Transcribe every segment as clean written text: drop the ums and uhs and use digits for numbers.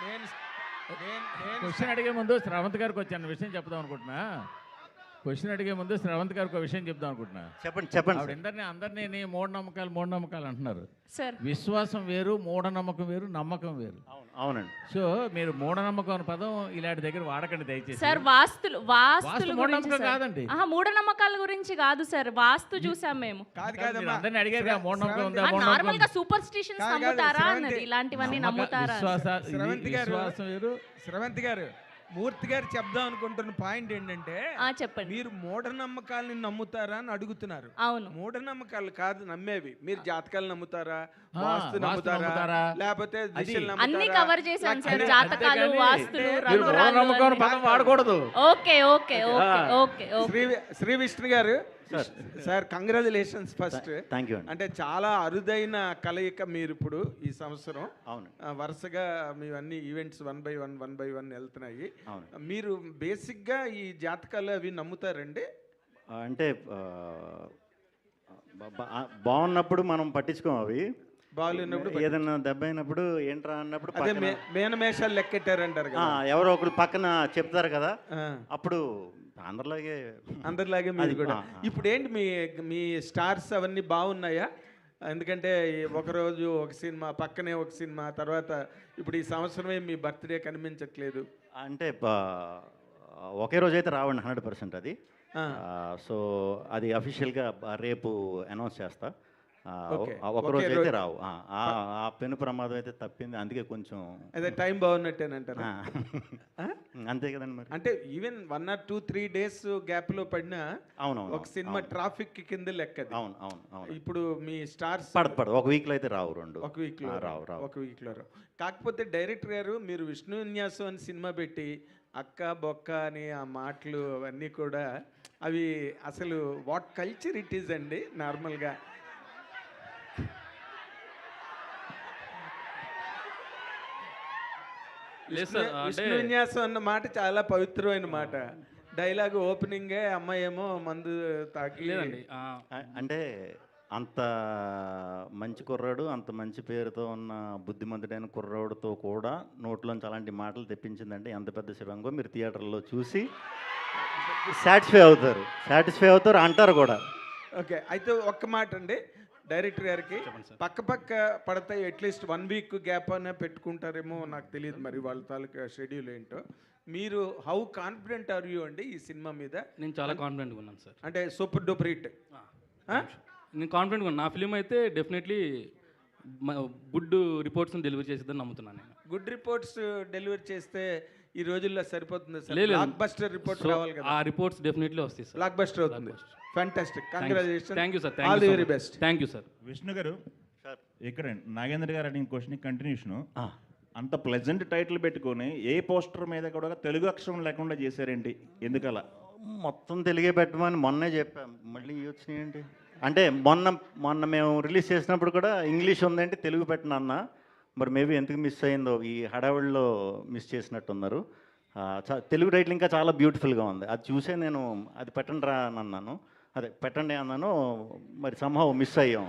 నేను నేను క్వశ్చన్ అడిగే ముందు శ్రావంత్ గారికి వచ్చాను విషయం చెప్దాం అనుకుంటున్నా. క్వశ్చన్ అడిగే ముందు శ్రావంత్ గారికి ఒక విషయం చెప్దాం అనుకుంటున్నా. చెప్పండి ఆవిడ అందరినీ మూఢనమ్మకాలు అంటున్నారు. సార్ విశ్వాసం వేరు, మూఢనమ్మకం వేరు, నమ్మకం వేరు. అవునండి. సో మీరు మూఢనమ్మకం అనే పదం ఇలాంటి దగ్గర వాడకండి దయచేసి. సార్ వాస్తులు మూఢనమ్మకం కాదండి. మూఢనమ్మకాల గురించి కాదు సార్, వాస్తు చూసాం మేము. మీరు అందరిని అడిగారు మూఢనమ్మకం ఉందా, నార్మల్ గా సూపర్ స్టిషన్స్ నమ్ముతారా అన్నది, ఇలాంటివన్నీ నమ్ముతారా? విశ్వాసం వేరు. శ్రవంతి గారు, మూర్తి గారు చెప్దాం అనుకుంటున్న పాయింట్ ఏంటంటే, చెప్పండి, మీరు మూఢనమ్మకాలని నమ్ముతారా అని అడుగుతున్నారు. అవును, మూఢనమ్మకాలు కాదు నమ్మేవి. మీరు జాతకాలు నమ్ముతారా, వాస్తు నమ్ముతారా, లేకపోతే అన్ని కవర్ చేశాను సార్. జాతకాలు, వాస్తులు, పదం వాడకూడదు. Okay okay okay okay. Shri Vishnu గారు sir, congratulations first. Thank you. అంటే చాలా అరుదైన కలయిక మీరు ఇప్పుడు ఈ సంవత్సరం. అవును, వరుసగా మీ అన్ని ఈవెంట్స్ వన్ బై వన్ వెళ్తున్నాయి. మీరు బేసిక్గా ఈ జాతకాలు అవి నమ్ముతారండి? అంటే బాగున్నప్పుడు మనం పట్టించుకోం, అవి బాగున్నప్పుడు ఏదైనా దెబ్బ అయినప్పుడు ఏంట్రా అన్నప్పుడు అదే మేనమేషాలు లెక్కెట్టారంటారు కదా, ఎవరో ఒకరు పక్కన చెప్తారు కదా, అప్పుడు అందరిలాగే మీరు కూడా. ఇప్పుడు ఏంటి మీ స్టార్స్ అవన్నీ బాగున్నాయా? ఎందుకంటే ఒకరోజు ఒక సినిమా, పక్కనే ఒక సినిమా, తర్వాత ఇప్పుడు ఈ సంవత్సరమే మీ బర్త్డే కనిపించట్లేదు. అంటే ఒకే రోజు అయితే రావండి 100% అది. సో అది అఫీషియల్గా రేపు అనౌన్స్ చేస్తా. ఒకరోజు అయితే రావు. ఆ పెను ప్రమాదం అయితే తప్పింది, అందుకే కొంచెం అదే టైం బాగున్నట్టేనంటారు. అంతే కదండి మరి. అంటే ఈవెన్ 1 or 2 3 days గ్యాప్ లో పడినా అవునవును ఒక సినిమా ట్రాఫిక్ కింద లెక్క. అవును అవును అవును. ఇప్పుడు మీ స్టార్స్ పడదు ఒక వీక్ లో అయితే రావు, ఒక వీక్ లో రావు. కాకపోతే డైరెక్టర్ గారు మీరు విష్ణు విన్యాసం అని సినిమా పెట్టి అక్క బొక్క అని ఆ మాటలు అవన్నీ కూడా అవి అసలు వాట్ కల్చర్ ఇట్ ఈజ్ అండి. నార్మల్గా విష్ణు విన్యాసం అన్న మాట చాలా పవిత్రమైన మాట. డైలాగ్ ఓపెనింగే అమ్మాయి ఏమో మందు తాకి, అంటే అంత మంచి కుర్రాడు, అంత మంచి పేరుతో ఉన్న బుద్ధిమంతుడైన కుర్రాడుతో కూడా నోట్లోంచి అలాంటి మాటలు తెప్పించిందంటే ఎంత పెద్ద శివంగో మీరు థియేటర్లో చూసి సాటిస్ఫై అవుతారు అంటారు కూడా. ఓకే, అయితే ఒక్క మాట అండి డైరెక్టర్ గారికి, పక్క పడతాయి అట్లీస్ట్ 1 week గ్యాప్ అనే పెట్టుకుంటారేమో నాకు తెలియదు, మరి వాళ్ళ తాలూకా షెడ్యూల్ ఏంటో. మీరు హౌ కాన్ఫిడెంట్ ఆర్ యూ అండి ఈ సినిమా మీద? నేను చాలా కాన్ఫిడెంట్గా ఉన్నాను సార్. అంటే సూపర్ డూపర్ హిట్. నేను కాన్ఫిడెంట్గా ఉన్నాను. నా ఫిలిం అయితే డెఫినెట్లీ గుడ్ రిపోర్ట్స్ని డెలివరీ చేసేదని నమ్ముతున్నాను నేను. గుడ్ రిపోర్ట్స్ డెలివరీ చేస్తే ఈ రోజుల్లో సరిపోతుంది సార్. బ్లాక్ బస్టర్ రిపోర్ట్ రావాలి కదా. ఆ రిపోర్ట్స్ డెఫినెట్లీ వస్తాయి సార్. బ్లాక్ బస్టర్ అవుతుంది. Fantastic, congratulations. Thank you sir. All the very best. Thank you sir. Vishnu గారు, ఇక్కడ నాగేంద్ర గారు అడిగిన క్వశ్చన్ కంటిన్యూషన్. అంత ప్లెజెంట్ టైటిల్ పెట్టుకొని ఏ పోస్టర్ మీద కూడా తెలుగు అక్షరం లేకుండా చేశారేంటి, ఎందుకలా? మొత్తం తెలుగే పెట్టమని మొన్నే చెప్పాం, మళ్ళీ వచ్చినాయండి. అంటే మొన్న మేము రిలీజ్ చేసినప్పుడు కూడా ఇంగ్లీష్ ఉందంటే తెలుగు పెట్టినా, మరి మేబీ ఎందుకు మిస్ అయిందో, ఈ హడావిడిలో మిస్ చేసినట్టున్నారు. తెలుగు టైటిల్ ఇంకా చాలా బ్యూటిఫుల్గా ఉంది. అది చూసే నేను అది పెట్టండి రా అని అన్నాను, అదే పెట్టండి అన్నాను, మరి సంహవ్ మిస్ అయ్యాం.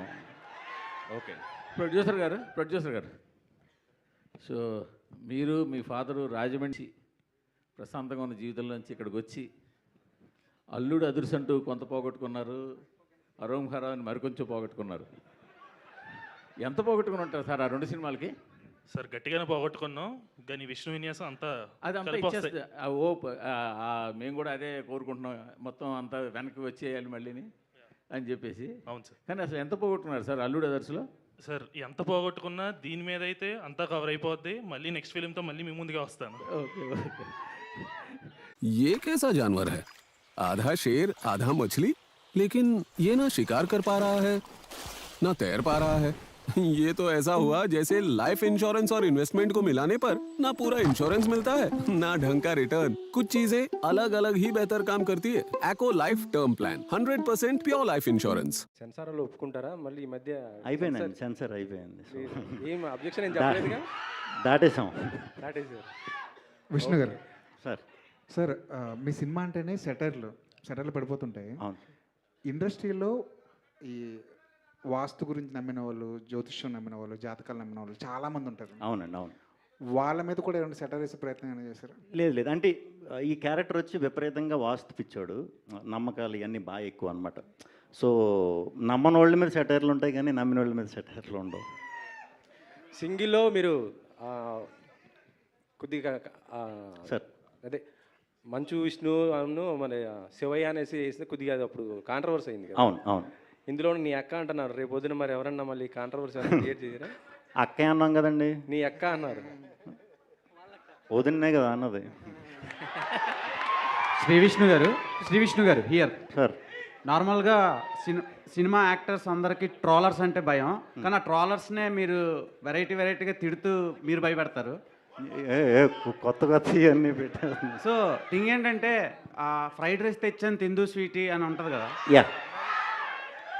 ఓకే, ప్రొడ్యూసర్ గారు, సో మీరు మీ ఫాదరు రాజమండ్రి ప్రశాంతంగా ఉన్న జీవితంలోంచి ఇక్కడికి వచ్చి అల్లుడు అదుర్సంటూ కొంత పోగొట్టుకున్నారు, అరోమ్ ఖరా అని మరికొంచెం పోగొట్టుకున్నారు. ఎంత పోగొట్టుకుని ఉంటారు సార్ ఆ 2 సినిమాలకి? సార్ గట్టిగానే పోగొట్టుకున్నాం, కానీ విష్ణు విన్యాసం అంతా అదంతా ఇచ్చేస్తే మేము కూడా అదే కోరుకుంటున్నాం, మొత్తం అంతా వెనక్కి వచ్చేయాలి మళ్ళీని అని చెప్పేసి. అవును సార్. కానీ అసలు ఎంత పోగొట్టుకున్నారు సార్ అల్లుడు అదర్స్లో? సార్ ఎంత పోగొట్టుకున్నా దీని మీద అయితే అంతా కవర్ అయిపోద్ది. మళ్ళీ నెక్స్ట్ ఫిలింతో మళ్ళీ మీ ముందుగా వస్తాను. Okay okay. ये कैसा जानवर है? आधा शेर आधा मछली, लेकिन ये ना शिकार कर पा रहा है ना तैर पा रहा है। ये तो ऐसा हुआ जैसे लाइफ इंश्योरेंस और इन्वेस्टमेंट को मिलाने पर ना पूरा इंश्योरेंस मिलता है ना ढंग का रिटर्न। कुछ चीजें अलग अलग ही बेहतर काम करती है। Acko life term plan 100% pure life insurance. Censor వాళ్ళు ఒప్పుకుంటారా? మళ్ళీ ఈ మధ్య అయిపోయిందండి, సెన్సర్ అయిపోయింది. ఏం అబ్జెక్షన్ ఏం చెప్పలేదుగా, దాటేసాం. విష్ణు గారు సార్, మీ సినిమా అంటేనే సెటర్లు పడిపోతుంటాయి. ఇండస్ట్రీలో ఈ వాస్తు గురించి నమ్మిన వాళ్ళు, జ్యోతిష్యం నమ్మిన వాళ్ళు, జాతకాలు నమ్మిన వాళ్ళు చాలామంది ఉంటారు. అవునండి, అవును. వాళ్ళ మీద కూడా ఏమైనా సెటర్ వేసే ప్రయత్నం ఏమైనా చేశారు? లేదు లేదు, అంటే ఈ క్యారెక్టర్ వచ్చి విపరీతంగా వాస్తు పిచ్చాడు, నమ్మకాలు ఇవన్నీ బాగా ఎక్కువ అనమాట. సో నమ్మని వాళ్ళ మీద సెటైర్లు ఉంటాయి కానీ నమ్మిన వాళ్ళ మీద సెటైర్లు ఉండవు. సింగిల్లో మీరు కొద్దిగా సార్ అదే మంచు విష్ణు అవును మన శివయ్య అనేసి వేస్తే కొద్దిగా అది అప్పుడు కాంట్రవర్సీ అయింది కదా. అవును అవును. ఇందులో నీ అక్క అంటున్నారు, రేపు పొద్దున మరి ఎవరన్నా మళ్ళీ కాంట్రవర్సీ క్రియేట్ చేయరా? అక్కే అన్నాం కదండి, నీ అక్క అన్నారు. వదిన్నే కదా అన్నది. శ్రీ విష్ణు గారు హియర్ సార్ నార్మల్గా సినిమా యాక్టర్స్ అందరికీ ట్రోలర్స్ అంటే భయం, కానీ ఆ ట్రోలర్స్నే మీరు వెరైటీగా తిడుతూ మీరు భయపెడతారు. కొత్త ఇవన్నీ పెట్టారు. సో థింగ్ ఏంటంటే ఫ్రైడ్ రైస్ తెచ్చాను తిందు స్వీటీ అని ఉంటుంది కదా, యా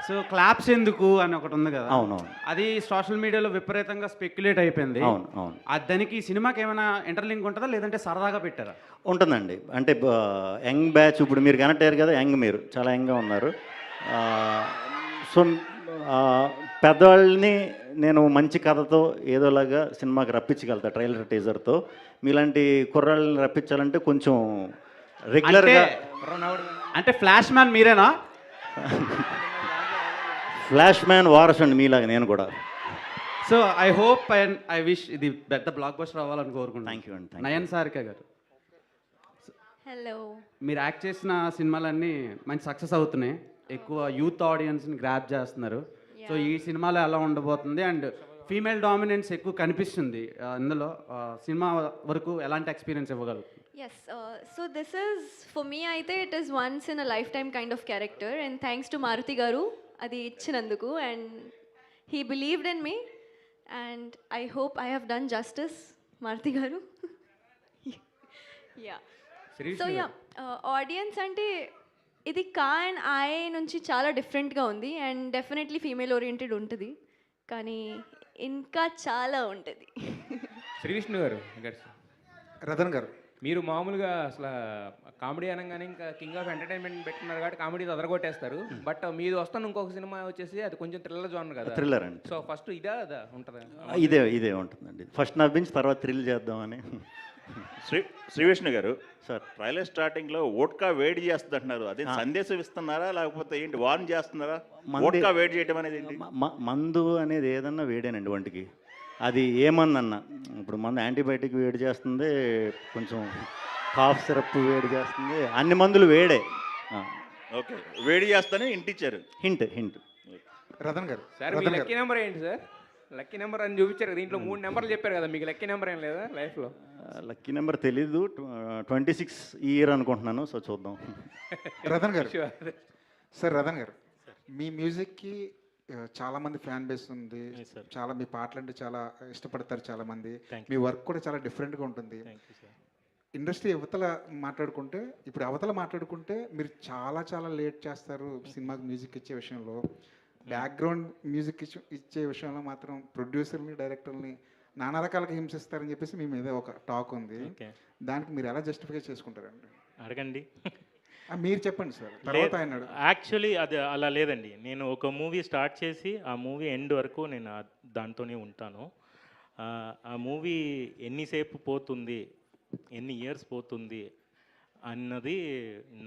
సో క్లాప్స్ ఎందుకు అని ఒకటి ఉంది కదా, అవునవును అది సోషల్ మీడియాలో విపరీతంగా స్పెక్యులేట్ అయిపోయింది. అవును అవును. దానికి ఈ సినిమాకి ఏమైనా ఇంటర్లింక్ ఉంటుందా లేదంటే సరదాగా పెట్టారా? ఉంటుందండి, అంటే యంగ్ బ్యాచ్, ఇప్పుడు మీరు కనెక్ట్ అయ్యారు కదా, యంగ్ మీరు చాలా యంగ్గా ఉన్నారు. సో పెద్దవాళ్ళని నేను మంచి కథతో ఏదోలాగా సినిమాకి రప్పించగలుగుతా ట్రైలర్ టీజర్తో. మీలాంటి కుర్రాళ్ళని రప్పించాలంటే కొంచెం రెగ్యులర్గా. అంటే ఫ్లాష్ మ్యాన్ మీరేనా? ఫ్లాష్ మ్యాన్ వారస్ అండి మీలాగా నేను కూడా. So I hope and I wish ఇది పెద్ద బ్లాక్ బస్టర్ అవ్వాలని కోరుకుంటున్నాను. థ్యాంక్ యూ అండి. నయన్ సారిక గారు, హలో. మీరు యాక్ట్ చేసిన సినిమాలన్నీ మంచి సక్సెస్ అవుతున్నాయి, ఎక్కువ యూత్ ఆడియన్స్ని గ్రాప్ చేస్తున్నారు. సో ఈ సినిమాలో ఎలా ఉండబోతుంది అండ్ ఫీమేల్ డామినెన్స్ ఎక్కువ కనిపిస్తుంది ఇందులో, సినిమా వరకు ఎలాంటి ఎక్స్పీరియన్స్ ఇవ్వగలరు? Yes, so this is, for me, I think it is once in a lifetime kind of character, and thanks to Maruti Garu, adi ichinanduku, and he believed in me, and I hope I have done justice, Maruti Garu. Yeah. So yeah, audience ante ఇది కా and I నుంచి చాలా డిఫరెంట్గా ఉంది and definitely female oriented ఉంటుంది, కానీ ఇంకా చాలా ఉంటుంది. శ్రీ విష్ణు గారు, రతన్ గారు, మీరు మామూలుగా అసలు కామెడీ అనగానే ఇంకా కింగ్ ఆఫ్ ఎంటర్టైన్మెంట్ పెట్టుకున్నారు కాబట్టి కామెడీ అదరగొట్టేస్తారు. బట్ మీది వస్తాను ఇంకొక సినిమా వచ్చేసి అది కొంచెం థ్రిల్లర్ జోనర్ కదా. థ్రిల్లర్ అండి. సో ఫస్ట్ ఇదా అదా ఉంటుందా? ఇదే ఉంటుందండి. ఫస్ట్ నవ్వించి తర్వాత థ్రిల్ చేద్దామని. శ్రీ విష్ణు గారు సార్, ట్రైలర్ స్టార్టింగ్లో ఓట్కా వేడి చేస్తుంది అంటున్నారు, అదే సందేశం ఇస్తున్నారా లేకపోతే ఏంటి, వార్న్ చేస్తున్నారా? ఓట్కా వేడి చేయడం అనేది ఏంటి? మందు అనేది ఏదన్నా వేడేనండి ఒంటికి. అది ఏ మందు అన్నా, ఇప్పుడు మందు యాంటీబయాటిక్ వేడి చేస్తుంది, కొంచెం కాఫ్ సిరప్ వేడి చేస్తుంది, అన్ని మందులు వేడే. ఓకే, వేడి చేస్తానే ఇంటిచ్చారు. హింట్. రతన్ గారు, సార్ మీ లక్కీ నెంబర్ ఏంటి సార్? లక్కీ నెంబర్ అని చూపించారు కదా, దీంట్లో 3 నెంబర్లు చెప్పారు కదా, మీకు లక్కీ నెంబర్ ఏం లేదా లైఫ్లో? లక్కీ నెంబర్ తెలీదు, 26 ఇయర్ అనుకుంటున్నాను. సో చూద్దాం. రతన్ గారు, సార్ రతన్ గారు, మీ మ్యూజిక్కి చాలామంది ఫ్యాన్ బేస్ ఉంది, చాలా మీ పాటలు అంటే చాలా ఇష్టపడతారు చాలామంది, మీ వర్క్ కూడా చాలా డిఫరెంట్గా ఉంటుంది. ఇండస్ట్రీ అవతల మాట్లాడుకుంటే మీరు చాలా లేట్ చేస్తారు సినిమాకి మ్యూజిక్ ఇచ్చే విషయంలో. బ్యాక్గ్రౌండ్ మ్యూజిక్ ఇచ్చే విషయంలో మాత్రం ప్రొడ్యూసర్ని డైరెక్టర్ని నానా రకాలుగా హింసిస్తారని చెప్పేసి మీ మీద ఒక టాక్ ఉంది. దానికి మీరు ఎలా జస్టిఫై చేసుకుంటారండి? అడగండి. మీరు చెప్పండి సార్, తర్వాత ఆయన. యాక్చువల్లీ అది అలా లేదండి. నేను ఒక మూవీ స్టార్ట్ చేసి ఆ మూవీ ఎండ్ వరకు నేను దాంతోనే ఉంటాను. ఆ మూవీ ఎన్నిసేపు పోతుంది, ఎన్ని ఇయర్స్ పోతుంది అన్నది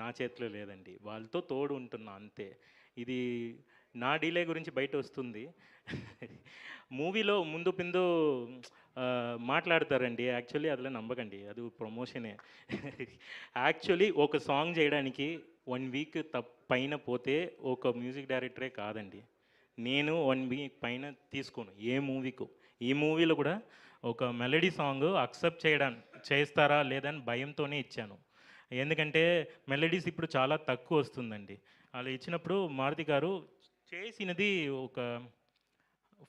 నా చేతిలో లేదండి, వాళ్ళతో తోడు ఉంటున్నా అంతే. ఇది నా డీలే గురించి బయట వస్తుంది. మూవీలో ముందు పిందు మాట్లాడతారండి, యాక్చువల్లీ అదిలో నమ్మకండి, అది ప్రమోషనే. యాక్చువల్లీ ఒక సాంగ్ చేయడానికి 1 వీక్ పైన పోతే ఒక మ్యూజిక్ డైరెక్టరే కాదండి, నేను 1 వీక్ పైన తీసుకోను ఏ మూవీకు. ఈ మూవీలో కూడా ఒక మెలడీ సాంగ్ అక్సెప్ట్ చేస్తారా లేదని భయంతోనే ఇచ్చాను. ఎందుకంటే మెలడీస్ ఇప్పుడు చాలా తక్కువ వస్తుందండి. అలా ఇచ్చినప్పుడు మారుతి గారు చేసినది ఒక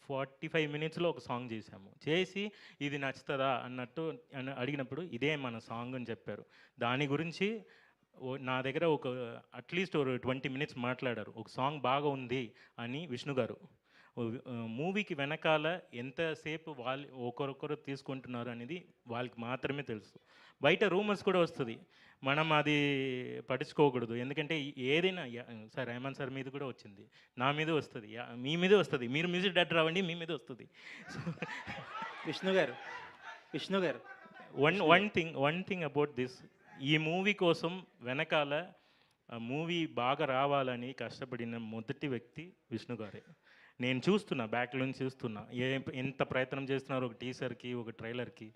45 మినిట్స్లో ఒక సాంగ్ చేశాము. చేసి ఇది నచ్చుతుందా అన్నట్టు అడిగినప్పుడు ఇదే మన సాంగ్ అని చెప్పారు. దాని గురించి నా దగ్గర ఒక అట్లీస్ట్ ఒక 20 మినిట్స్ మాట్లాడారు. ఒక సాంగ్ బాగా ఉంది అని విష్ణు గారు. మూవీకి వెనకాల ఎంతసేపు వాళ్ళు ఒకరొకరు తీసుకుంటున్నారు అనేది వాళ్ళకి మాత్రమే తెలుసు. బయట రూమర్స్ కూడా వస్తుంది, మనం అది పట్టించుకోకూడదు. ఎందుకంటే ఏదైనా సార్ రెహమాన్ సార్ మీద కూడా వచ్చింది, నా మీద వస్తుంది, మీ మీద వస్తుంది, మీరు మ్యూజిక్ డైరెక్టర్ అవ్వండి మీ మీద వస్తుంది. విష్ణు గారు, విష్ణు గారు వన్ థింగ్ అబౌట్ దిస్, ఈ మూవీ కోసం వెనకాల మూవీ బాగా రావాలని కష్టపడిన మొదటి వ్యక్తి విష్ణు గారే. నేను చూస్తున్నా, బ్యాక్లో నుంచి చూస్తున్నా ఎంత ప్రయత్నం చేస్తున్నారు ఒక టీజర్కి, ఒక ట్రైలర్కి.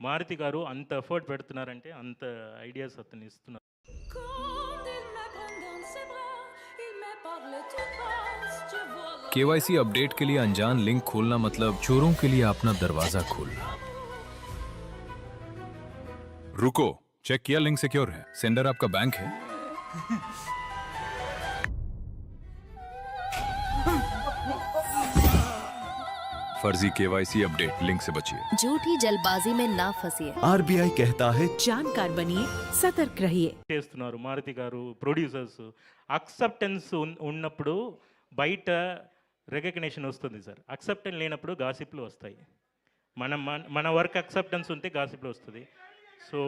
మారుతి గారు అంత ఎఫర్ట్ పెడుతున్నారంటే అంత ఐడియాస్ అతను ఇస్తున్నారు. KYC अपडेट के लिए अनजान लिंक खोलना मतलब चोरों के लिए अपना दरवाजा खोलना। रुको, चेक किया लिंक सिक्योर है? सेंडर आपका बैंक है? फर्जी KYC अपडेट, लिंक से बचिए। झूठी जल्दबाजी में ना फंसिए। RBI कहता है जानकार बनिए, सतर्क रहिए। చేస్తున్నారు మారుతి గారు, ప్రొడ్యూసర్స్. అక్సెప్టెన్స్ ఉన్నప్పుడు బయట రికగ్నిషన్ వస్తుంది సార్. అక్సెప్టెన్స్ లేనప్పుడు గాసిప్లు వస్తాయి. మన వర్క్ అక్సెప్టెన్స్ ఉంటే గాసిప్లు వస్తుంది. సో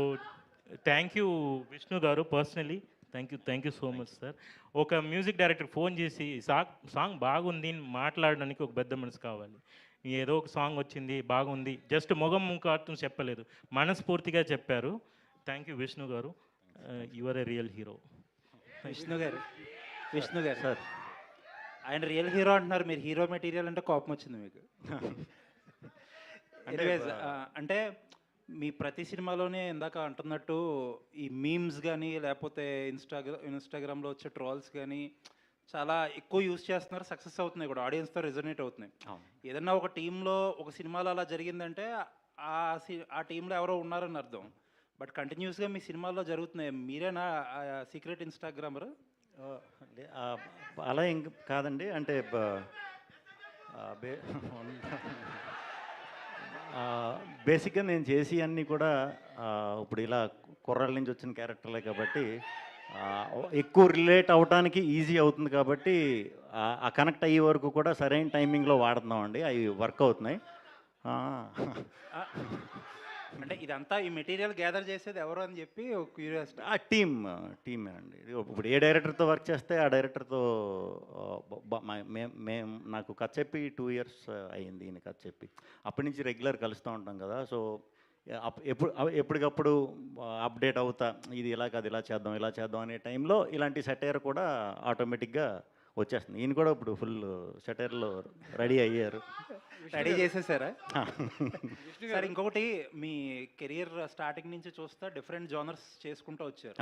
థ్యాంక్ యూ విష్ణు గారు, personally thank you so much sir. ఒక మ్యూజిక్ డైరెక్టర్ ఫోన్ చేసి సాంగ్ బాగుంది అని మాట్లాడడానికి ఒక పెద్ద మనసు కావాలి. ఏదో ఒక సాంగ్ వచ్చింది బాగుంది, జస్ట్ మొగం ముఖార్థం చెప్పలేదు, మనస్ఫూర్తిగా చెప్పారు. థ్యాంక్ యూ విష్ణు గారు, your a real hero. Vishnu గారు సార్, ఆయన రియల్ హీరో అంటున్నారు, మీరు హీరో మెటీరియల్ అంటే కోపం వచ్చింది మీకు. అంటే మీ ప్రతి సినిమాలోనే ఇందాక అంటున్నట్టు ఈ మీమ్స్ కానీ లేకపోతే ఇన్స్టాగ్రామ్లో వచ్చే ట్రోల్స్ కానీ చాలా ఎక్కువ యూజ్ చేస్తున్నారు, సక్సెస్ అవుతున్నాయి కూడా, ఆడియన్స్తో రెజొనేట్ అవుతున్నాయి. ఏదన్నా ఒక టీంలో ఒక సినిమాలో అలా జరిగిందంటే ఆ టీంలో ఎవరో ఉన్నారని అర్థం. బట్ కంటిన్యూస్గా మీ సినిమాల్లో జరుగుతున్నాయి. మీరేనా సీక్రెట్ ఇన్స్టాగ్రామర్? అలా ఇంక కాదండి. అంటే బేసిక్గా నేను చేసి అన్నీ కూడా ఇప్పుడు ఇలా కుర్రాళ్ళ నుంచి వచ్చిన క్యారెక్టర్లే కాబట్టి ఎక్కువ రిలేట్ అవ్వడానికి ఈజీ అవుతుంది కాబట్టి ఆ కనెక్ట్ అయ్యే వరకు కూడా సరైన టైమింగ్లో వాడుతున్నామండి. అవి వర్క్ అవుతున్నాయి. అంటే ఇదంతా ఈ మెటీరియల్ గ్యాదర్ చేసేది ఎవరు అని చెప్పి ఒక క్యూరియాసిటీ. ఆ టీమే అండి. ఇప్పుడు ఏ డైరెక్టర్తో వర్క్ చేస్తే ఆ డైరెక్టర్తో మేము నాకు కథ చెప్పి 2 years అయ్యింది ఈయన కథ చెప్పి. అప్పటి నుంచి రెగ్యులర్ కలుస్తూ ఉంటాం కదా. సో ఎప్పటికప్పుడు అప్డేట్ అవుతా, ఇది ఇలా కాదు ఇలా చేద్దాం అనే టైంలో ఇలాంటి సెటైర్ కూడా ఆటోమేటిక్గా వచ్చేస్తుంది. ఈయన కూడా ఇప్పుడు ఫుల్ సెటైర్లో రెడీ అయ్యారు. రెడీ చేసేసారా సార్? ఇంకొకటి, మీ కెరియర్ స్టార్టింగ్ నుంచి చూస్తే డిఫరెంట్ జోనర్స్ చేసుకుంటూ వచ్చారు.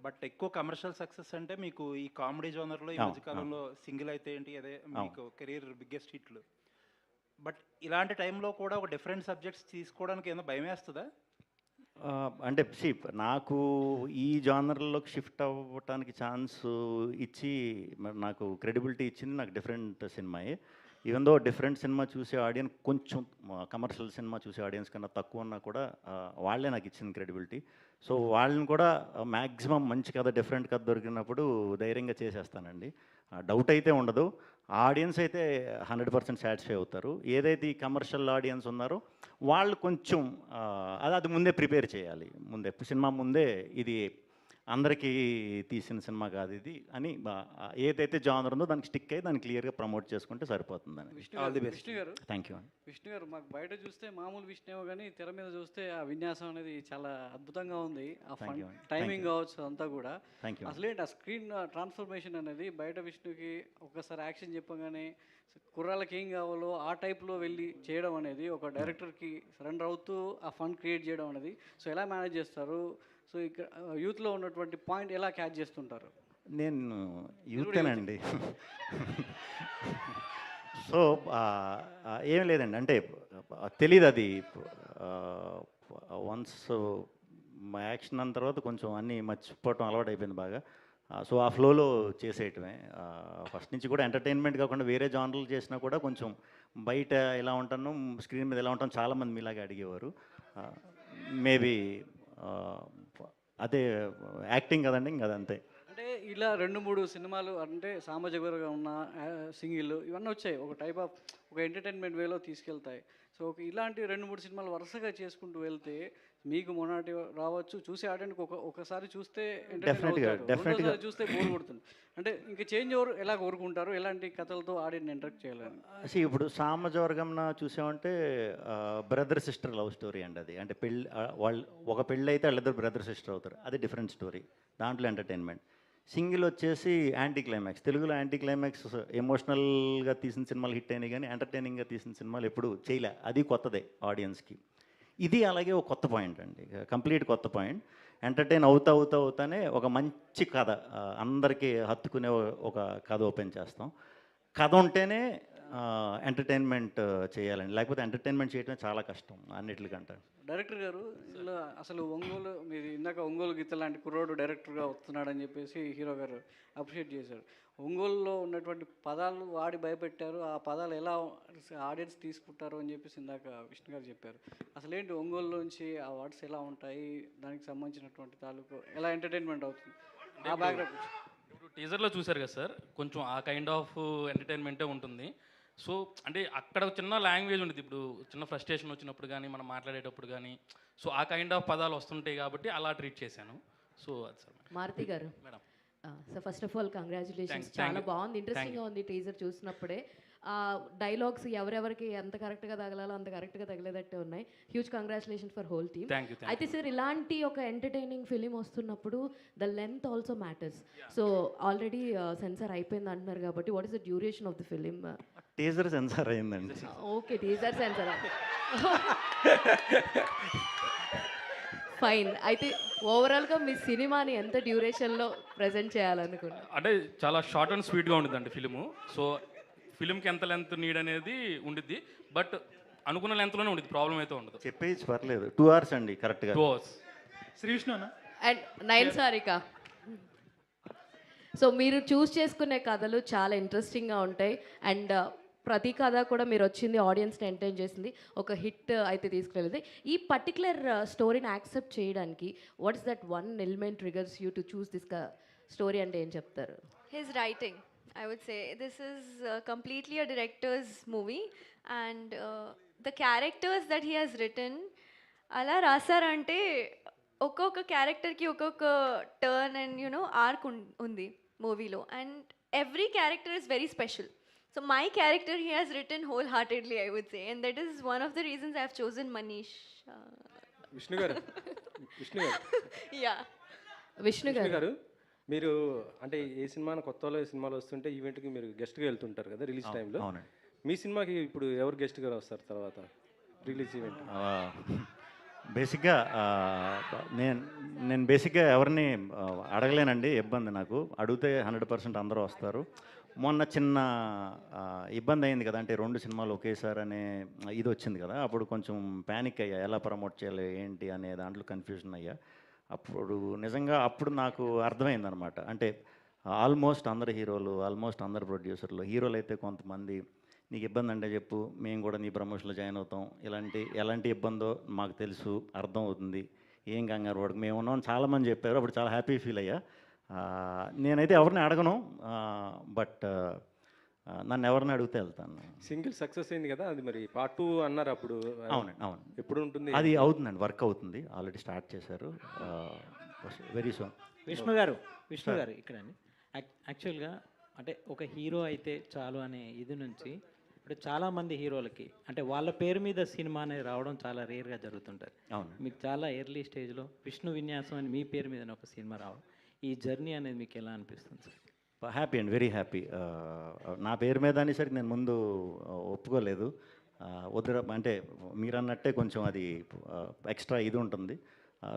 బట్ ఎక్కువ కమర్షియల్ సక్సెస్ అంటే మీకు ఈ కామెడీ జోనర్లో ఈ మధ్యకాలంలో సింగిల్ అయితే ఏంటి, అదే మీకు కెరియర్ బిగ్గెస్ట్ హిట్లు. బట్ ఇలాంటి టైంలో కూడా ఒక డిఫరెంట్ సబ్జెక్ట్స్ తీసుకోవడానికి ఏమైనా భయం వేస్తుందా? అంటే నాకు ఈ జానర్లోకి షిఫ్ట్ అవ్వటానికి ఛాన్స్ ఇచ్చి నాకు క్రెడిబిలిటీ ఇచ్చింది నాకు డిఫరెంట్ సినిమాయే. ఈవెన్ దో డిఫరెంట్ సినిమా చూసే ఆడియన్స్ కొంచెం కమర్షియల్ సినిమా చూసే ఆడియన్స్ కన్నా తక్కువ ఉన్నా కూడా వాళ్ళే నాకు ఇచ్చింది క్రెడిబిలిటీ. సో వాళ్ళని కూడా మ్యాక్సిమం మంచి కథ, డిఫరెంట్ కథ దొరికినప్పుడు ధైర్యంగా చేసేస్తానండి. డౌట్ అయితే ఉండదు. ఆడియన్స్ అయితే 100% సాటిస్ఫై అవుతారు. ఏదైతే ఈ కమర్షియల్ ఆడియన్స్ ఉన్నారో వాళ్ళు కొంచెం అది ముందే ప్రిపేర్ చేయాలి. సినిమా ముందే ఇది అందరికీ తీసిన సినిమా కాదు ఇది అని ఏదైతే జానర్ ఉందో దానికి స్టిక్ అయ్యి దాన్ని క్లియర్గా ప్రమోట్ చేసుకుంటే సరిపోతుందని. విష్ణు గారు, థ్యాంక్ యూ అండి. విష్ణు గారు, మాకు బయట చూస్తే మామూలు విష్ణు కానీ తెర మీద చూస్తే ఆ విన్యాసం అనేది చాలా అద్భుతంగా ఉంది. ఆ టైమింగ్ కావచ్చు అంతా కూడా. అసలేంటి ఆ స్క్రీన్ ట్రాన్స్ఫర్మేషన్ అనేది బయట విష్ణుకి ఒకసారి యాక్షన్ చెప్పగానే కుర్రాళ్ళకి ఏం కావాలో ఆ టైప్లో వెళ్ళి చేయడం అనేది ఒక డైరెక్టర్కి సరెండర్ అవుతూ ఆ ఫన్ క్రియేట్ చేయడం అనేది సో ఎలా మేనేజ్ చేస్తారు? సో ఇక్కడ యూత్లో ఉన్నటువంటి పాయింట్ ఎలా క్యాచ్ చేస్తుంటారు? నేను యూతేనండి. సో ఏం లేదండి, అంటే తెలీదు అది. వన్స్ మా యాక్షన్ అన్న తర్వాత కొంచెం అన్నీ మర్చిపోవటం అలవాటు అయిపోయింది బాగా. సో ఆ ఫ్లోలో చేసేయటమే. ఫస్ట్ నుంచి కూడా ఎంటర్టైన్మెంట్ కాకుండా వేరే జానర్లు చేసినా కూడా కొంచెం బయట ఎలా ఉంటాను, స్క్రీన్ మీద ఎలా ఉంటాను చాలామంది మీలాగా అడిగేవారు. మేబీ అదే యాక్టింగ్ కదండి, ఇంకా అదంతే. అంటే ఇలా 2-3 సినిమాలు అంటే సామాజికంగా ఉన్న సింగిల్ ఇవన్నీ వచ్చాయి. ఒక టైప్ ఆఫ్ ఒక ఎంటర్టైన్మెంట్ వేలో తీసుకెళ్తాయి. సో ఇలాంటి 2-3 సినిమాలు వరుసగా చేసుకుంటూ వెళ్తే మీకు మొన్నటి రావచ్చు, చూసి ఆడడానికి ఒకసారి చూస్తే ఎంటర్టైన్ అవుతారు, రెండోసారి చూస్తే బోర్ కొడుతుంది. అంటే ఇంకా చేంజ్ ఓవర్ ఎలా కోరుకుంటారు, ఎలాంటి కథలతో ఆడియన్ ఇంటరాక్ట్ చేయాలని? ఇప్పుడు సామజవర్గంన చూసామంటే బ్రదర్ సిస్టర్ లవ్ స్టోరీ అండి అది. అంటే వాళ్ళు ఒక పెళ్ళి అయితే వాళ్ళిద్దరు బ్రదర్ సిస్టర్ అవుతారు, అది డిఫరెంట్ స్టోరీ, దాంట్లో ఎంటర్టైన్మెంట్. సింగిల్ వచ్చేసి యాంటీ క్లైమాక్స్. తెలుగులో యాంటీ క్లైమాక్స్ ఎమోషనల్గా తీసిన సినిమాలు హిట్ అయినాయి, కానీ ఎంటర్టైనింగ్గా తీసిన సినిమాలు ఎప్పుడు చేయలే, అది కొత్తదే ఆడియన్స్కి. ఇది అలాగే ఒక కొత్త పాయింట్ అండి, కంప్లీట్ కొత్త పాయింట్. ఎంటర్టైన్ అవుతానే ఒక మంచి కథ, అందరికీ హత్తుకునే ఒక కథ ఓపెన్ చేస్తాం. కథ ఉంటేనే ఎంటర్టైన్మెంట్ చేయాలండి, లేకపోతే ఎంటర్టైన్మెంట్ చేయడమే చాలా కష్టం అన్నిటికంటే. డైరెక్టర్ గారు ఇలా అసలు ఒంగోలు, మీరు ఇందాక ఒంగోలు గీత లాంటి కుర్రోడు డైరెక్టర్గా వస్తున్నాడని చెప్పేసి హీరో గారు అప్రిషియేట్ చేశారు. ఒంగోలులో ఉన్నటువంటి పదాలు వాడి భయపెట్టారు, ఆ పదాలు ఎలా ఆడియన్స్ తీసుకుంటారు అని చెప్పేసి ఇందాక విష్ణు గారు చెప్పారు. అసలు ఏంటి ఒంగోలులోంచి ఆ వర్డ్స్ ఎలా ఉంటాయి, దానికి సంబంధించినటువంటి తాలూకు ఎలా ఎంటర్టైన్మెంట్ అవుతుంది, ఆ బ్యాక్గ్రౌండ్? ఇప్పుడు టీజర్లో చూశారు కదా సార్, కొంచెం ఆ కైండ్ ఆఫ్ ఎంటర్టైన్మెంటే ఉంటుంది. సో అంటే అక్కడ చిన్న లాంగ్వేజ్ ఉంటుంది, ఇప్పుడు చిన్న ఫ్రస్ట్రేషన్ వచ్చినప్పుడు కానీ మనం మాట్లాడేటప్పుడు కానీ, సో ఆ కైండ్ ఆఫ్ పదాలు వస్తుంటాయి కాబట్టి అలా ట్రీట్ చేశాను. సో అది సార్. మారుతి గారు madam, so first of all congratulations, Thank చాలా you. బాగుంది, ఇంట్రెస్టింగ్గా ఉంది టీజర్ చూసినప్పుడే. డైలాగ్స్ ఎవరెవరికి ఎంత కరెక్ట్గా తగలాలో అంత కరెక్ట్గా తగిలేదట్టే ఉన్నాయి. Huge congratulations for whole team. Thank you. అయితే సార్, ఇలాంటి ఒక ఎంటర్టైనింగ్ ఫిలిం వస్తున్నప్పుడు the length also matters. So already censor అయిపోయింది అంటున్నారు కాబట్టి, what is the duration of the film? Teaser censor అయిందండి. Okay, teaser censor. ఫైన్. అయితే ఓవరాల్గా మీ సినిమాని ఎంత డ్యూరేషన్లో ప్రజెంట్ చేయాలనుకుంటున్నారు? అంటే చాలా షార్ట్ అండ్ స్వీట్గా ఉంటుందండి ఫిలిము. సో ఫిలింకి ఎంత లెంత్ నీడ్ అనేది ఉండిద్ది, బట్ అనుకున్న లెంత్లోనే ఉంటుంది, ప్రాబ్లం అయితే ఉండదు. చెప్పేసి పర్లేదు, 2 hours అండి కరెక్ట్గా. 2 hours. శ్రీ విష్ణు అన్న అండ్ నైల్ సారిక. సో మీరు చూస్ చేసుకునే కథలు చాలా ఇంట్రెస్టింగ్గా ఉంటాయి, అండ్ ప్రతి కథ కూడా మీరు వచ్చింది ఆడియన్స్ని ఎంటర్టైన్ చేసింది, ఒక హిట్ అయితే తీసుకెళ్ళింది. ఈ పర్టికులర్ స్టోరీని యాక్సెప్ట్ చేయడానికి what is that one element triggers you to choose this story అంటే ఏం చెప్తారు? His writing, I would say. This is completely a director's movie, and the characters that he has written, అలా రాసారంటే ఒక్కొక్క క్యారెక్టర్కి ఒక్కొక్క turn and arc ఉంది మూవీలో, and every character is very special. So my character he has written wholeheartedly, I would say, and that is one of the reasons I have chosen Manish. Vishnu గారు, Yeah. Vishnu గారు, మీరు అంటే ఏ సినిమాను కొత్తలో ఈ సినిమాలు వస్తుంటే ఈవెంట్కి మీరు గెస్ట్గా వెళ్తుంటారు కదా రిలీజ్ టైంలో. అవునండి. మీ సినిమాకి ఇప్పుడు ఎవరు గెస్ట్గా వస్తారు తర్వాత రిలీజ్ ఈవెంట్? బేసిక్గా నేను బేసిక్గా ఎవరిని అడగలేనండి, ఇబ్బంది నాకు. అడిగితే 100% అందరూ వస్తారు. మొన్న చిన్న ఇబ్బంది అయింది కదా, అంటే 2 సినిమాలు ఒకేసారి అనే ఇది వచ్చింది కదా, అప్పుడు కొంచెం ప్యానిక్ అయ్యా, ఎలా ప్రమోట్ చేయాలి ఏంటి అనే దాంట్లో కన్ఫ్యూజన్ అయ్యా. అప్పుడు నిజంగా అప్పుడు నాకు అర్థమైందనమాట, అంటే ఆల్మోస్ట్ అందరు హీరోలు, ఆల్మోస్ట్ అందరు ప్రొడ్యూసర్లు, హీరోలు అయితే కొంతమంది నీకు ఇబ్బంది అంటే చెప్పు, మేము కూడా నీ ప్రమోషన్లో జాయిన్ అవుతాం, ఎలాంటి ఇబ్బందో మాకు తెలుసు, అర్థం అవుతుంది, ఏం కంగారు వాడికి మేము ఉన్నాం చాలామంది చెప్పారు. అప్పుడు చాలా హ్యాపీ ఫీల్ అయ్యా. నేనైతే ఎవరిని అడగను, బట్ నన్ను ఎవరిని అడిగితే వెళ్తాను. సింగిల్ సక్సెస్ అయింది కదా, అది మరి పార్ట్ 2 అన్నారు అప్పుడు. అవునండి, అవును. ఎప్పుడు ఉంటుంది? అది అవుతుందండి, వర్క్ అవుతుంది, ఆల్రెడీ స్టార్ట్ చేశారు, వెరీ సూన్. విష్ణు గారు ఇక్కడ యాక్చువల్గా అంటే ఒక హీరో అయితే చాలు అనే ఇది నుంచి ఇప్పుడు చాలామంది హీరోలకి అంటే వాళ్ళ పేరు మీద సినిమా అనేది రావడం చాలా రేర్గా జరుగుతుంటుంది. అవును. మీకు చాలా ఎర్లీ స్టేజ్లో విష్ణు విన్యాసం అని మీ పేరు మీద ఒక సినిమా రావడం, ఈ జర్నీ అనేది మీకు ఎలా అనిపిస్తుంది సార్? హ్యాపీ అండి, వెరీ హ్యాపీ. నా పేరు మీద అనేసరికి నేను ముందు ఒప్పుకోలేదు, వద్దు అంటే మీరు అన్నట్టే కొంచెం అది ఎక్స్ట్రా ఇది ఉంటుంది.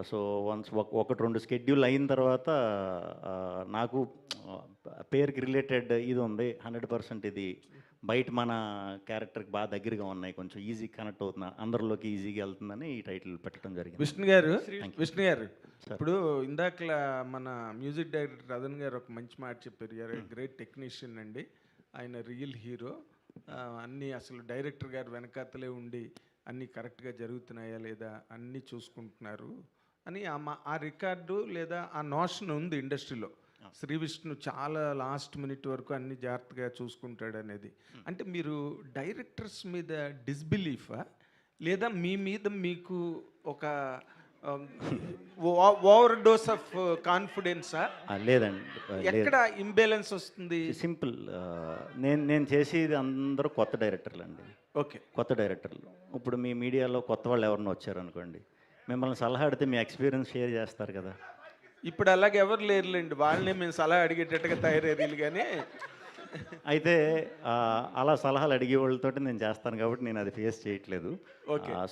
సో వన్స్ 1-2 స్కెడ్యూల్ అయిన తర్వాత నాకు పేరుకి రిలేటెడ్ ఇది ఉంది, 100% ఇది బయట మన క్యారెక్టర్కి బాగా దగ్గరగా ఉన్నాయి, కొంచెం ఈజీ కనెక్ట్ అవుతున్నా, అందరిలోకి ఈజీగా వెళ్తుందని ఈ టైటిల్ పెట్టడం జరిగింది. విష్ణు గారు ఇప్పుడు ఇందాక మన మ్యూజిక్ డైరెక్టర్ రతన్ గారు ఒక మంచి మాట చెప్పారు, గ్రేట్ టెక్నీషియన్ అండి, ఆయన రియల్ హీరో, అన్నీ అసలు డైరెక్టర్ గారు వెనకాతలే ఉండి అన్నీ కరెక్ట్గా జరుగుతున్నాయా లేదా అన్నీ చూసుకుంటున్నారు అని ఆ రికార్డు లేదా ఆ నోషన్ ఉంది ఇండస్ట్రీలో. శ్రీ విష్ణు చాలా లాస్ట్ మినిట్ వరకు అన్ని జాగ్రత్తగా చూసుకుంటాడు అనేది. అంటే మీరు డైరెక్టర్స్ మీద డిస్బిలీఫా లేదా మీ మీద మీకు ఒక ఓవర్ డోస్ ఆఫ్ కాన్ఫిడెన్సా? లేదండి, ఎక్కడ ఇంబ్యాలెన్స్ వస్తుంది? సింపుల్. నేను చేసేది అందరూ కొత్త డైరెక్టర్లు అండి. ఓకే, కొత్త డైరెక్టర్లు. ఇప్పుడు మీ మీడియాలో కొత్త వాళ్ళు ఎవరిని వచ్చారనుకోండి, మిమ్మల్ని సలహా అడిగితే మీ ఎక్స్పీరియన్స్ షేర్ చేస్తారు కదా. ఇప్పుడు అలాగే ఎవరు లేరులేండి, వాళ్ళనే మేము సలహా అడిగేటట్టుగా తయారయ్యారు కానీ. అయితే అలా సలహాలు అడిగే వాళ్ళతో నేను చేస్తాను కాబట్టి నేను అది ఫేస్ చేయట్లేదు.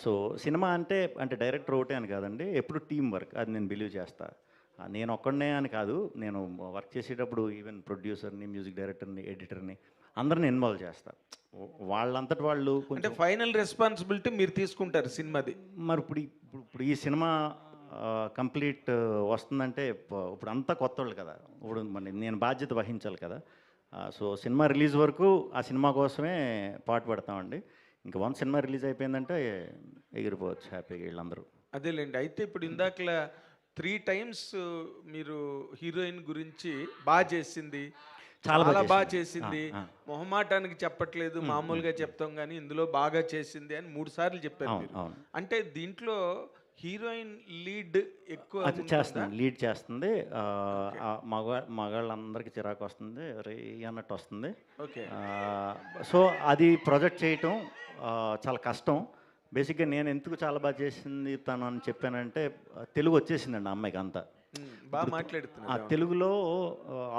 సో సినిమా అంటే డైరెక్టర్ ఒకటే అని కాదండి, ఎప్పుడు టీం వర్క్, అది నేను బిలీవ్ చేస్తా. నేను ఒక్కడనే అని కాదు, నేను వర్క్ చేసేటప్పుడు ఈవెన్ ప్రొడ్యూసర్ని, మ్యూజిక్ డైరెక్టర్ని, ఎడిటర్ని అందరిని ఇన్వాల్వ్ చేస్తా. వాళ్ళంతటి వాళ్ళు అంటే ఫైనల్ రెస్పాన్సిబిలిటీ మీరు తీసుకుంటారు సినిమాది. మరి ఇప్పుడు ఈ సినిమా కంప్లీట్ వస్తుందంటే ఇప్పుడు అంతా కొత్త వాళ్ళు కదా, ఇప్పుడు మరి నేను బాధ్యత వహించాలి కదా. సో సినిమా రిలీజ్ వరకు ఆ సినిమా కోసమే పాటు పడతామండి. ఇంకా వన్ సినిమా రిలీజ్ అయిపోయిందంటే ఎగిరిపోవచ్చు హ్యాపీగా వీళ్ళందరూ. అదేలేండి. అయితే ఇప్పుడు ఇందాకలా 3 times మీరు హీరోయిన్ గురించి బాగా చేసింది, చాలా బాగా చేసింది, మొహమాటానికి చెప్పట్లేదు, మామూలుగా చెప్తాం కానీ ఇందులో బాగా చేసింది అని 3 సార్లు చెప్పారు మీరు. అంటే దీంట్లో హీరోయిన్ లీడ్ ఎక్కువ చేస్తుంది, లీడ్ చేస్తుంది. మగాళ్ళందరికీ చిరాకు వస్తుంది, రే అన్నట్టు వస్తుంది. ఓకే. సో అది ప్రొజెక్ట్ చేయటం చాలా కష్టం. బేసిక్గా నేను ఎందుకు చాలా బాగా చేసింది తను అని చెప్పానంటే, తెలుగు వచ్చేసిందండి ఆ అమ్మాయికి అంతా బాగా మాట్లాడుతున్నా. ఆ తెలుగులో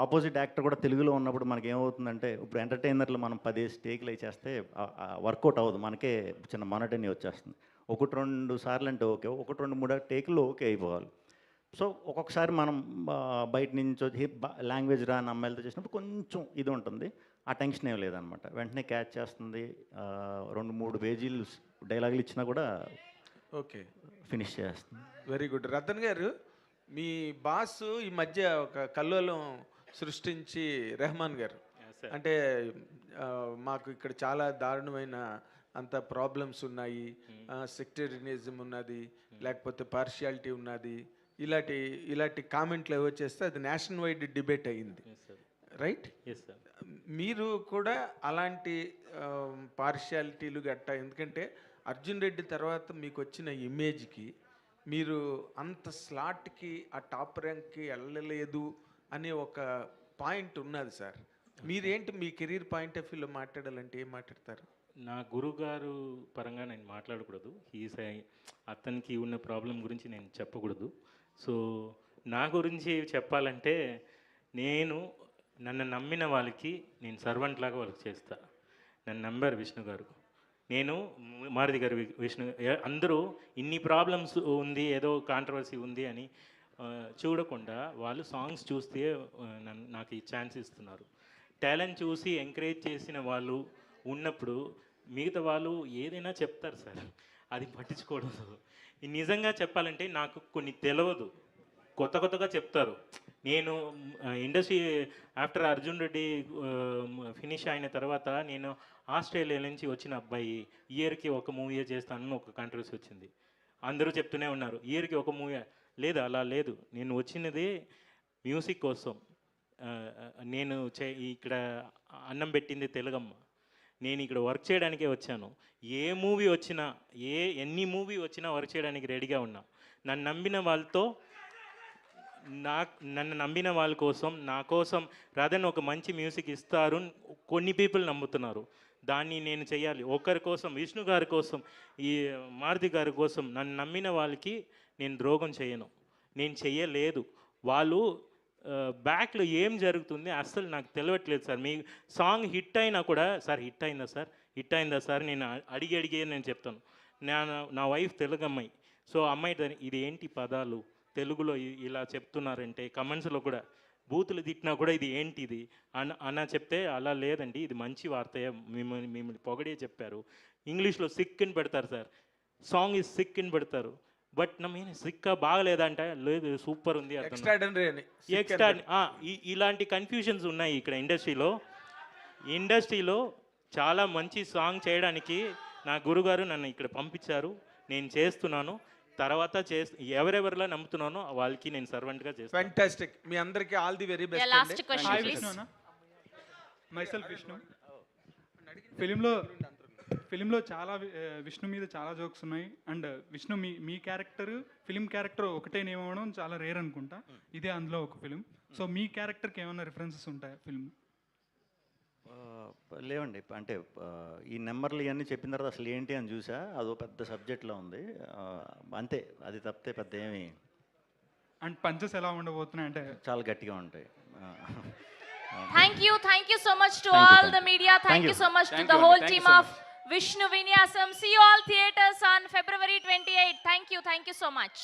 ఆపోజిట్ యాక్టర్ కూడా తెలుగులో ఉన్నప్పుడు మనకి ఏమవుతుందంటే, ఇప్పుడు ఎంటర్టైనర్లు మనం 10 టేకులు చేస్తే వర్కౌట్ అవ్వదు, మనకే చిన్న మొనటనీ వచ్చేస్తుంది. 1-2 సార్లు అంటే ఓకే, 1-2-3 టేకుల్లో ఓకే అయిపోవాలి. సో ఒక్కొక్కసారి మనం బయట నుంచి లాంగ్వేజ్ రాని అమ్మాయిలతో చేసినప్పుడు కొంచెం ఇది ఉంటుంది, ఆ టెన్షన్ ఏం లేదనమాట. వెంటనే క్యాచ్ చేస్తుంది. 2-3 పేజీలు డైలాగులు ఇచ్చినా కూడా ఓకే ఫినిష్ చేస్తుంది. Very good. రతన్ గారు, మీ బాస్ ఈ మధ్య ఒక కల్లోలం సృష్టించి, రెహమాన్ గారు, అంటే మాకు ఇక్కడ చాలా దారుణమైన అంత ప్రాబ్లమ్స్ ఉన్నాయి, సెక్టేరియనిజం ఉన్నది, లేకపోతే పార్షియాలిటీ ఉన్నది, ఇలాంటి కామెంట్లు ఏవో చేస్తే అది నేషనల్ వైడ్ డిబేట్ అయ్యింది, రైట్? మీరు కూడా అలాంటి పార్షియాలిటీలు గట్టా, ఎందుకంటే అర్జున్ రెడ్డి తర్వాత మీకు వచ్చిన ఇమేజ్కి మీరు అంత స్లాట్కి, ఆ టాప్ ర్యాంక్కి వెళ్ళలేదు అనే ఒక పాయింట్ ఉన్నది సార్. మీరేంటి మీ కెరీర్ పాయింట్ ఆఫ్ వ్యూలో మాట్లాడాలంటే ఏం మాట్లాడతారు? నా గురుగారు పరంగా నేను మాట్లాడకూడదు, అతనికి ఉన్న ప్రాబ్లం గురించి నేను చెప్పకూడదు. సో నా గురించి చెప్పాలంటే, నన్ను నమ్మిన వాళ్ళకి నేను సర్వెంట్ లాగా వర్క్ చేస్తా. నన్ను నమ్మారు విష్ణు గారు, నేను మారుతి గారు, విష్ణు, అందరూ ఇన్ని ప్రాబ్లమ్స్ ఉంది, ఏదో కాంట్రవర్సీ ఉంది అని చూడకుండా వాళ్ళు సాంగ్స్ చూస్తే నాకు ఈ ఛాన్స్ ఇస్తున్నారు. టాలెంట్ చూసి ఎంకరేజ్ చేసిన వాళ్ళు ఉన్నప్పుడు మిగతా వాళ్ళు ఏదైనా చెప్తారు సార్, అది పట్టించుకోవద్దు. నిజంగా చెప్పాలంటే నాకు కొన్ని తెలియదు, కొత్తగా చెప్తారు. నేను industry after Arjun Reddy finish అయిన తర్వాత నేను ఆస్ట్రేలియా నుంచి వచ్చిన అబ్బాయి, ఇయర్కి ఒక మూవీ చేస్తానని ఒక కాంట్రవర్సీ వచ్చింది. అందరూ చెప్తూనే ఉన్నారు ఇయర్కి ఒక మూవీ. లేదు, అలా లేదు. నేను వచ్చినది మ్యూజిక్ కోసం. నేను ఇక్కడ అన్నం పెట్టింది తెలుగమ్మ. నేను ఇక్కడ వర్క్ చేయడానికే వచ్చాను. ఏ మూవీ వచ్చినా, ఎన్ని మూవీ వచ్చినా వర్క్ చేయడానికి రెడీగా ఉన్నా. నన్ను నమ్మిన వాళ్ళ కోసం, నా కోసం రాదని ఒక మంచి మ్యూజిక్ ఇస్తారు. కొన్ని పీపుల్ నమ్ముతున్నారు, దాన్ని నేను చేయాలి. ఒకరి కోసం, విష్ణు గారి కోసం, ఈ మారుతి గారి కోసం, నన్ను నమ్మిన వాళ్ళకి నేను ద్రోహం చేయను, నేను చెయ్యలేదు. వాళ్ళు బ్యాక్లో ఏం జరుగుతుంది అస్సలు నాకు తెలియట్లేదు సార్. మీ సాంగ్ హిట్ అయినా కూడా, సార్ హిట్ అయిందా సార్ నేను అడిగి నేను చెప్తాను. నా వైఫ్ తెలుగు అమ్మాయి. సో అమ్మాయి ఇది ఏంటి పదాలు తెలుగులో ఇలా చెప్తున్నారంటే, కమెంట్స్లో కూడా బూతులు తిట్టినా కూడా ఇది ఏంటిది అన్న చెప్తే, అలా లేదండి, ఇది మంచి వార్తే, మిమ్మల్ని పొగడే చెప్పారు. ఇంగ్లీష్లో సిక్ అని పెడతారు సార్, సాంగ్ ఈజ్ సిక్ అని పెడతారు. బట్ నేను సిక్కా బాగలేదంట, లేదు సూపర్ ఉంది, ఇలాంటి కన్ఫ్యూజన్స్ ఉన్నాయి ఇక్కడ ఇండస్ట్రీలో. చాలా మంచి సాంగ్ చేయడానికి నా గురుగారు నన్ను ఇక్కడ పంపించారు, నేను చేస్తున్నాను. తర్వాత ఎవరెవరిలా నమ్ముతున్నానో వాళ్ళకి నేను సర్వెంట్గా చేస్తాను. ఫ్యాంటాస్టిక్. మీ అందరికీ all the very best. Last question please. Myself Vishnu. ఫిలింలో చాలా విష్ణు మీద చాలా జోక్స్ ఉన్నాయి. అండ్ విష్ణు మీ క్యారెక్టర్ ఫిలిం క్యారెక్టర్ ఒకటే నేమ్ అవ్వడం చాలా రేర్ అనుకుంటా. ఇదే అందులో ఒక ఫిలిం. సో మీ క్యారెక్టర్కి ఏమైనా రిఫరెన్సెస్ ఉంటాయా ఫిల్మ్? లేవండి. అంటే ఈ నెంబర్లు ఇవన్నీ చెప్పిన తర్వాత అసలు ఏంటి అని చూసా, అదో పెద్ద సబ్జెక్ట్లో ఉంది. అంతే, అది తప్పితే పెద్ద ఏమి. అండ్ పంచెస్ ఎలా ఉండబోతున్నాయి అంటే చాలా గట్టిగా ఉంటాయి. Thank you so much to all the media. Thank you so much to the whole team of Vishnu Vinyasam. See you all theaters on February 28. Thank you so much.